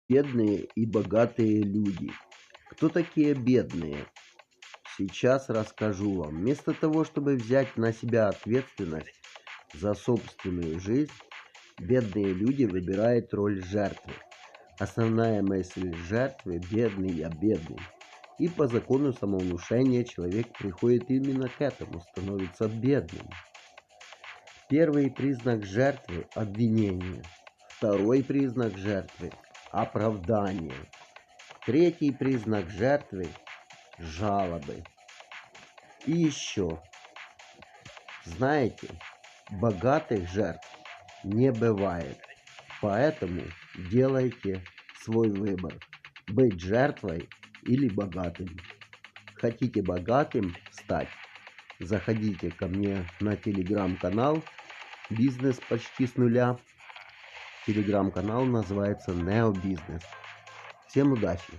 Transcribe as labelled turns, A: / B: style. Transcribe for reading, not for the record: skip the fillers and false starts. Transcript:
A: Бедные и богатые люди. Кто такие бедные? Сейчас расскажу вам. Вместо того, чтобы взять на себя ответственность за собственную жизнь, бедные люди выбирают роль жертвы. Основная мысль жертвы – бедный я бедный. И по закону самовнушения человек приходит именно к этому, становится бедным. Первый признак жертвы – обвинение. Второй признак жертвы – оправдание. Третий признак жертвы – жалобы. И еще, знаете, богатых жертв не бывает. Поэтому делайте свой выбор – быть жертвой или богатым. Хотите богатым стать? Заходите ко мне на телеграм-канал «Бизнес почти с нуля». Телеграм-канал называется «Необизнес». Всем удачи!